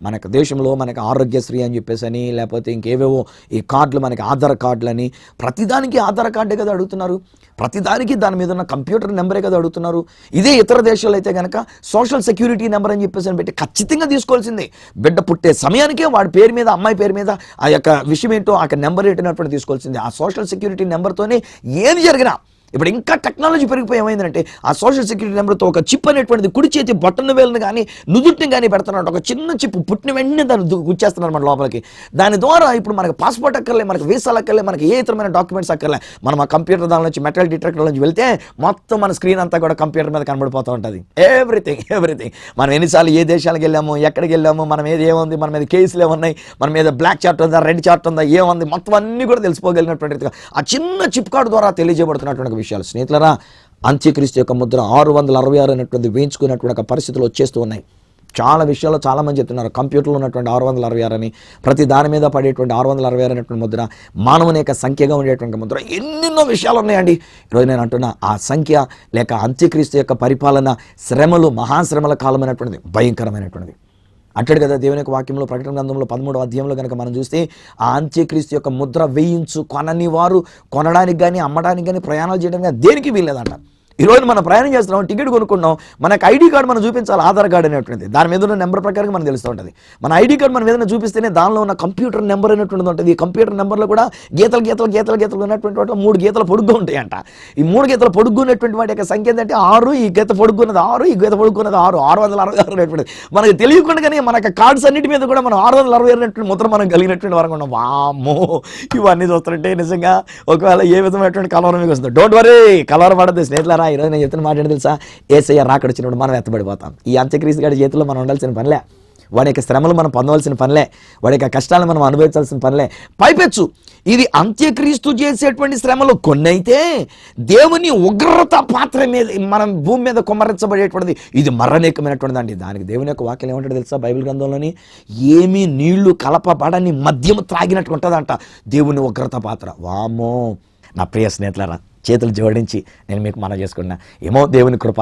మనకు దేశంలో మనకి ఆరోగ్యశ్రీ అని చెప్పేసి అని, లేకపోతే ఇంకేవేవో ఈ కార్డులు, మనకి ఆధార్ కార్డులని, ప్రతిదానికి ఆధార్ కార్డే కదా అడుగుతున్నారు. ప్రతిదానికి దాని మీద ఉన్న కంప్యూటర్ నెంబరే కదా అడుగుతున్నారు. ఇదే ఇతర దేశాల్లో అయితే కనుక సోషల్ సెక్యూరిటీ నెంబర్ అని చెప్పేసి అని పెట్టి ఖచ్చితంగా తీసుకోవాల్సిందే. బిడ్డ పుట్టే సమయానికే వాడి పేరు మీద, అమ్మాయి పేరు మీద ఆ యొక్క విషయం ఏంటో, ఆ నెంబర్ ఏంటన్నటువంటి తీసుకోవాల్సిందే. ఆ సోషల్ సెక్యూరిటీ నెంబర్తోనే ఏది జరిగినా. ఇప్పుడు ఇంకా టెక్నాలజీ పెరిగిపోయి ఏమైందంటే ఆ సోషల్ సెక్యూరిటీ నెంబర్తో ఒక చిప్ అనేటువంటిది కుడి చేతి బటన్ వేలను కానీ నుదుటిని కానీ పెడుతున్నాడు. ఒక చిన్న చిప్ పుట్టిన వెంటనే దాన్ని గుచ్చేస్తున్నారు మన లోపలికి. దాని ద్వారా ఇప్పుడు మనకు పాస్పోర్ట్ అక్కర్లే, మనకి వీసాలు అక్కర్లే, మనకి ఏ ఇతరమైన డాక్యుమెంట్స్ అక్కర్లే. మనం ఆ కంప్యూటర్ దాని నుంచి మెటల్ డిటెక్టర్ నుంచి వెళ్తే మొత్తం మన స్క్రీన్ అంతా కూడా కంప్యూటర్ మీద కనబడిపోతూ ఉంటుంది. ఎవ్రీథింగ్ మనం ఎన్నిసార్లు ఏ దేశాలకు వెళ్ళాము, ఎక్కడికి వెళ్ళాము, మనం ఏముంది, మన మీద కేసులు ఏమున్నాయి, మన మీద బ్లాక్ చార్ట్ ఉందా, రెడ్ చార్ట్ ఉందా, ఏముంది, మొత్తం అన్ని కూడా తెలిసిపోగలిగినటువంటి ఆ చిన్న చిప్ కార్డు ద్వారా తెలియజేయబడుతున్నటువంటి విషయాలు. స్నేహితులారా, అంత్యక్రీస్తు యొక్క ముద్ర 666 అనేటువంటి వేయించుకున్నటువంటి పరిస్థితులు వచ్చేస్తూ ఉన్నాయి. చాలా విషయాల్లో చాలామంది చెప్తున్నారు కంప్యూటర్లో ఉన్నటువంటి 666 అని, ప్రతి దాని మీద పడేటువంటి 666 అనేటువంటి ముద్ర మానవుని యొక్క సంఖ్యగా ఉండేటువంటి ముద్ర. ఎన్నెన్నో విషయాలు ఉన్నాయండి. ఈరోజు నేను అంటున్నా, ఆ సంఖ్య లేక అంత్యక్రీస్తు యొక్క పరిపాలన, శ్రమలు, మహాశ్రమల కాలం అనేటువంటిది భయంకరమైనటువంటిది అంటాడు కదా దేవుని యొక్క వాక్యంలో. ప్రకటన గ్రంథంలో 13వ అధ్యాయంలో కనుక మనం చూస్తే ఆ అంత్యక్రీస్తు యొక్క ముద్ర వేయించు కొనని వారు కొనడానికి కానీ, అమ్మడానికి కానీ, ప్రయాణాలు చేయడానికి కానీ దేనికి వీల్లేదంట. ఈరోజు మనం ప్రయాణం చేస్తున్నాం, టికెట్ కొనుక్కున్నాం, మనకు ఐడి కార్డు మనం చూపించాలి, ఆధార్ కార్డు అనేటువంటిది. దాని మీద ఉన్న నెంబర్ ప్రకారం మనకు తెలుస్తూ ఉంటుంది. మన ఐడి కార్డు మనం ఏదైనా చూపిస్తేనే దానిలో ఉన్న కంప్యూటర్ నెంబర్ అనేటువంటిది ఉంటుంది. ఈ కంప్యూటర్ నెంబర్లో కూడా గీతలు ఉన్నటువంటి వాటిలో 3 గీతల పొడుగ్గా ఉంటాయంట. ఈ 3 గీతల పొడుగ్గు ఉన్నటువంటి వాటి యొక్క సంఖ్య ఏంటంటే 6, ఈ గీత పొడుగున్నది 6, ఈ గీత పొడుగున్నది 6, 666 అనేటువంటిది. మనకు తెలియకుండానే మన యొక్క కార్డ్స్ అన్నిటి మీద కూడా మనం 666 అనేటువంటి ముద్ర మనం కలిగినటువంటి వరకు ఉన్నాం. వామ్మో, ఇవన్నీ చూస్తుంటే నిజంగా ఒకవేళ ఏ విధమైనటువంటి కలవరం మీకు వస్తుంది. డోంట్ వరీ, కలవరం పడద్దు స్నేహితులారా. ఈరోజు నేను చెప్తున్న మాట తెలుసా, యేసయ్య రాకడ వచ్చినప్పుడు మనం ఎత్తబడిపోతాం. ఈ అంత్యక్రీస్తు గారి చేతిలో మనం ఉండాల్సిన పనిలే, వాడి యొక్క శ్రమలు మనం పొందవలసిన పనిలే, వాడి యొక్క కష్టాలను మనం అనుభవించాల్సిన పనిలే. పైపెచ్చు ఇది అంత్యక్రీస్తు చేసేటువంటి శ్రమలు కొన్ని అయితే, దేవుని ఉగ్రత పాత్ర మీద మనం భూమి మీద కుమ్మరించబడేటువంటిది ఇది మరణీయమైనటువంటిది అండి. దానికి దేవుని యొక్క వాక్యం ఏమంటాడు తెలుసా, బైబిల్ గ్రంథంలోని ఏమీ నీళ్లు కలపబడని మద్యము త్రాగినట్టు ఉంటుందంట దేవుని ఉగ్రత పాత్ర. వామ్మో నా ప్రియ స్నేహితులారా, చేతులు జోడించి నేను మీకు మనం చేసుకున్నా, ఏమో దేవుని కృప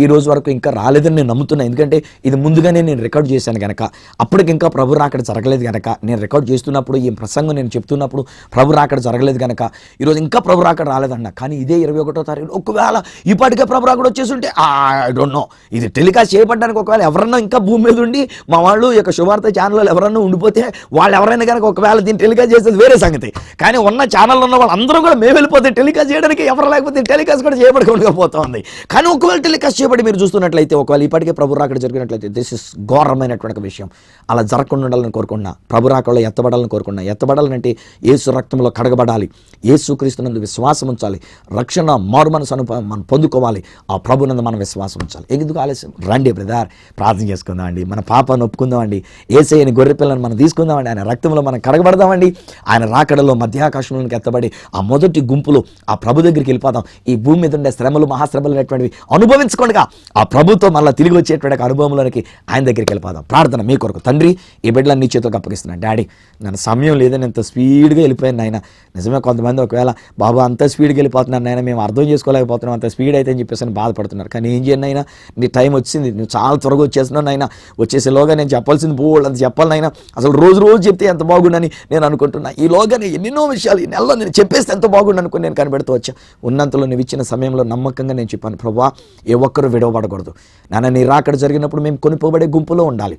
ఈ రోజు వరకు ఇంకా రాలేదని నేను నమ్ముతున్నా. ఎందుకంటే ఇది ముందుగానే నేను రికార్డ్ చేశాను కనుక, అప్పటికి ఇంకా ప్రభు రాకడ జరగలేదు కనుక, నేను రికార్డ్ చేస్తున్నప్పుడు ఈ ప్రసంగం నేను చెప్తున్నప్పుడు ప్రభు రాకడ జరగలేదు కనుక ఈరోజు ఇంకా ప్రభు రాకడ రాలేదన్న. కానీ ఇదే 21వ తారీఖు ఒకవేళ ఇప్పటికే ప్రభు రాకడ వచ్చేస్తుంటే ఐ డోంట్ నో, ఇది టెలికాస్ట్ చేయబడడానికి ఒకవేళ ఎవరన్నా ఇంకా భూమి మీద ఉండి మా వాళ్ళు యొక్క శుభార్త ఛానల్లో ఎవరన్నా ఉండిపోతే, వాళ్ళు ఎవరైనా కనుక ఒకవేళ దీన్ని టెలికాస్ట్ చేసేది వేరే సంగతి. కానీ ఉన్న ఛానల్లో ఉన్న వాళ్ళు అందరూ కూడా మేము వెళ్ళిపోతే టెలికాస్ట్ చేయడానికి ఎవరు లేకపోతే టెలికాస్ట్ కూడా చేయబడకుండా పోతుంది. కానీ ఒకవేళ టెలికాస్ట్ చేయబడి మీరు చూస్తున్నట్లయితే, ఒకవేళ ఇప్పటికే ప్రభు రాకడ జరిగినట్లయితే దిస్ ఇస్ ఘోరమైనటువంటి విషయం. అలా జరగకుండా ఉండాలని కోరుకున్నా, ప్రభు రాకడలో ఎత్తబడాలని కోరుకున్నా. ఎత్తబడాలంటే యేసు రక్తంలో కడగబడాలి, యేసు క్రీస్తునందు విశ్వాసం ఉంచాలి, రక్షణ మారు మనసు మనం పొందుకోవాలి, ఆ ప్రభునందు మనం విశ్వాసం ఉంచాలి. ఎందుకు ఆలస్యం? రండి బ్రదర్, ప్రార్థన చేసుకుందాం అండి, మన పాపాన్ని ఒప్పుకుందామండి, యేసయ్యని గొర్రె పిల్లని మనం తీసుకుందామండి, ఆయన రక్తంలో మనం కడగబడదామండి. ఆయన రాకడలో మధ్యాకాశంలోకి ఎత్తబడి ఆ మొదటి గుంపులు ఆ ప్రభు దగ్గరికి వెళ్ళిపోదాం. ఈ భూమి మీద ఉండే శ్రమలు, మహాశ్రమలు అనేటువంటివి అనుభవించుకోండిగా ఆ ప్రభుతో మళ్ళీ తిరిగి వచ్చేటువంటి అనుభవంలోనికి ఆయన దగ్గరికి వెళ్ళిపోదాం. ప్రార్థన మీ కొరకు. తండ్రి, ఈ బిడ్డలను నీ చేతులకు అప్పగిస్తున్నాను. డాడీ, నన్ను సమయం లేదని ఎంత స్పీడ్గా వెళ్ళిపోయాను నాయన. నిజమే, కొంతమంది ఒకవేళ బాబా అంత స్పీడ్గా వెళ్ళిపోతున్నాను నాయన, మేము అర్థం చేసుకోలేకపోతున్నాం, అంత స్పీడ్ అయితే అని చెప్పేసి బాధపడుతున్నారు. కానీ ఏం చేయను అయినా, నీ టైం వచ్చింది, నువ్వు చాలా త్వరగా వచ్చేస్తున్నావు నాయన. వచ్చేసేలోగా నేను చెప్పాల్సింది బోల్డ్ అంత చెప్పాలి నాయన. అసలు రోజు చెప్తే ఎంత బాగుండని నేను అనుకుంటున్నా. ఈలోగా నేను ఎన్నెన్నో విషయాలు ఈ నెలలో నేను చెప్పేస్తే ఎంత బాగుండు అనుకుని నేను కనిపెడుతూ వచ్చా. ఉన్నంతలో నువ్వు ఇచ్చిన సమయంలో నమ్మకంగా నేను చెప్పాను, ప్రభువా ఏ ఒక్కరు విడవబడకూడదు నాన్న. నీ రాకడ జరిగినప్పుడు మేము కొనిపోబడే గుంపులో ఉండాలి.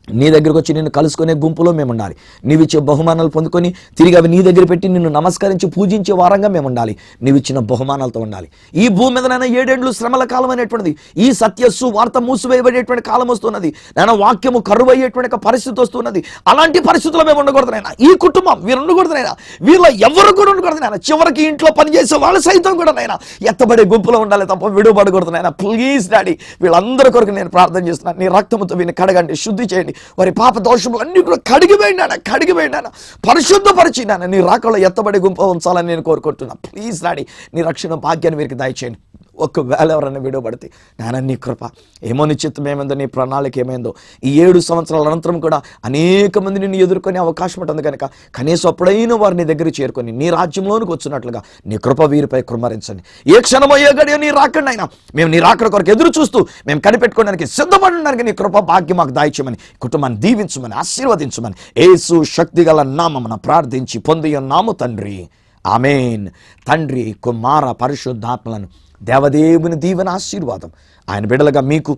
నీ దగ్గరకు వచ్చి నిన్ను కలుసుకునే గుంపులో మేము ఉండాలి. నీవిచ్చే బహుమానాలు పొందుకొని తిరిగి అవి నీ దగ్గర పెట్టి నిన్ను నమస్కరించి పూజించే వారంగా మేము ఉండాలి. నీవిచ్చిన బహుమానాలతో ఉండాలి. ఈ భూమి మీద నాయన 7 ఏళ్ళు శ్రమల కాలం అనేటువంటిది, ఈ సత్యస్సు వార్త మూసివేయబడేటువంటి కాలం వస్తున్నది నాయన. వాక్యము కరువయ్యేటువంటి పరిస్థితి వస్తున్నది. అలాంటి పరిస్థితుల్లో మేము ఉండకూడదు నాయన. ఈ కుటుంబం వీరు ఉండకూడదు నాయన. వీళ్ళ ఎవరు కూడా ఉండకూడదు నాయన. చివరికి ఇంట్లో పనిచేసే వాళ్ళు సైతం కూడా నాయన ఎత్తబడే గుంపులో ఉండాలి తప్ప విడువబడకూడదు నాయన. ప్లీజ్ డాడీ, వీళ్ళందరి కొరకు నేను ప్రార్థన చేస్తున్నాను. నీ రక్తముతో వీరిని కడగండి, శుద్ధి చేయండి. వారి పాప దోషములు అన్ని కూడా కడిగిపోయినాను, పరిశుద్ధపరిచినాను. నీ రాకలో ఎత్తబడి గుంపు ఉంచాలని నేను కోరుకుంటున్నా. ప్లీజ్ డాడీ, నీ రక్షణ భాగ్యాన్ని వీరికి దయచేయండి. ఒకవేళ ఎవరైనా విడవబడితే నాయన నీ కృప ఏమో, నీ చిత్తం ఏమైందో, నీ ప్రణాళిక ఏమైందో, ఈ 7 సంవత్సరాల అనంతరం కూడా అనేక మంది నిన్ను ఎదుర్కొనే అవకాశం ఉంటుంది కనుక కనీసం అప్పుడైనా వారిని దగ్గర చేరుకొని నీ రాజ్యంలోనికి వచ్చినట్లుగా నీ కృప వీరిపై కృమ్మరించండి. ఏ క్షణమో ఏ గడియో నీ రాకండి అయినా మేము నీ రాకడ కొరకు ఎదురు చూస్తూ మేము కనిపెట్టుకోవడానికి సిద్ధపడడానికి నీ కృప భాగ్యం మాకు దాయిచ్చమని, కుటుంబాన్ని దీవించమని, ఆశీర్వదించమని యేసు శక్తిగల నామమున ప్రార్థించి పొంది ఉన్నాము తండ్రి. ఆమేన్. తండ్రి, కుమార, పరిశుద్ధాత్మలను దేవదేవుని దీవెన ఆశీర్వాదం ఆయన బిడ్డలుగా మీకు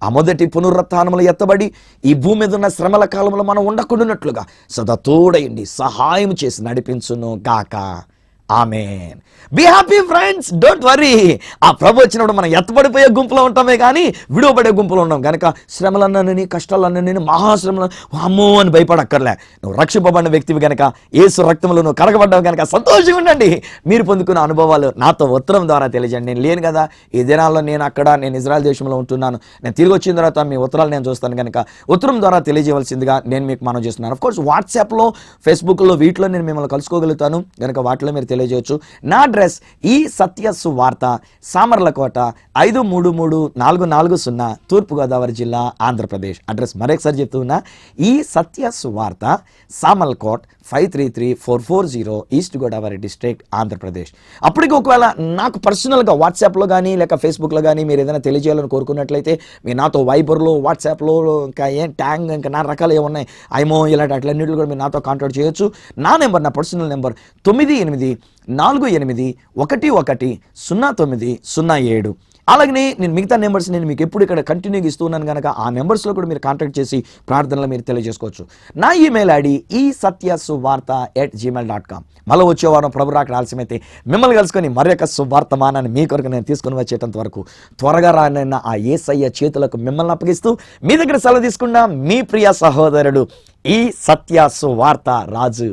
ఆ మొదటి పునరుత్థానములు ఎత్తబడి ఈ భూమి మీద ఉన్న శ్రమల కాలంలో మనం ఉండకుండానట్లుగా సదా తోడయండి, సహాయం చేసి నడిపించును గాక. ఆమేన్. Be happy friends, don't worry. ఆ ప్రభు వచ్చినప్పుడు మనం ఎత్తబడిపోయే గుంపులో ఉంటామే కానీ విడువబడే గుంపులో ఉన్నాం కనుక శ్రమలన్నీ కష్టాలన్నీ మహాశ్రమలు అమ్మో అని భయపడక్కర్లే. నువ్వు రక్షింపబడిన వ్యక్తివి కనుక, యేసు రక్తంలో నువ్వు కడగబడ్డావు కనుక సంతోషంగా ఉండండి. మీరు పొందుకున్న అనుభవాలు నాతో ఉత్తరం ద్వారా తెలియజేయండి. నేను లేను కదా ఈ దినాల్లో, నేను ఇజ్రాయెల్ దేశంలో ఉంటున్నాను. నేను తిరిగి వచ్చిన తర్వాత మీ ఉత్తరాలు నేను చూస్తాను కనుక ఉత్తరం ద్వారా తెలియజేయవలసిందిగా నేను మీకు మనం చేస్తున్నాను. అఫ్కోర్స్ వాట్సాప్లో, ఫేస్బుక్లో వీటిలో నేను మిమ్మల్ని కలుసుకోగలుగుతాను కనుక వాటిలో మీరు తెలియజేయచ్చు. నా అడ్రస్ ఈ సత్య సువార్త, సామర్లకోట 533440, తూర్పుగోదావరి జిల్లా, ఆంధ్రప్రదేశ్. అడ్రస్ మరొకసారి చెప్తూ ఉన్నా, ఈ సత్య సువార్త, సామర్లకోట్ 533440, ఈస్ట్ గోదావరి డిస్ట్రిక్ట్, ఆంధ్రప్రదేశ్. అప్పటికి ఒకవేళ నాకు పర్సనల్గా వాట్సాప్లో కానీ లేక ఫేస్బుక్లో కానీ మీరు ఏదైనా తెలియజేయాలని కోరుకున్నట్లయితే మీరు నాతో వైబర్లో, వాట్సాప్లో ఇంకా ఇంకా నా రకాలు ఏమున్నాయి ఐమో ఇలాంటి అట్లన్నింటిలో కూడా మీరు నాతో కాంటాక్ట్ చేయొచ్చు. నా నెంబర్, నా పర్సనల్ నెంబర్ 9848110907. అలాగనే నేను మిగతా నెంబర్స్ నేను మీకు ఎప్పుడు ఇక్కడ కంటిన్యూగా ఇస్తూ ఉన్నాను కనుక ఆ నెంబర్స్లో కూడా మీరు కాంటాక్ట్ చేసి ప్రార్థనలు మీరు తెలియజేసుకోవచ్చు. నా ఈమెయిల్ ఐడి isathyasuvarta@gmail.com. మళ్ళీ వచ్చే వారం ప్రభు రాకడ ఆలస్యమైతే మిమ్మల్ని కలుసుకొని మరొక సువార్తమానాన్ని మీ కొరకు నేను తీసుకుని వచ్చేటంత వరకు త్వరగా రానన్న ఆ యేసయ్య చేతులకు మిమ్మల్ని అప్పగిస్తూ మీ దగ్గర సెలవు తీసుకున్న మీ ప్రియ సహోదరుడు ఈ సత్య సువార్త రాజు.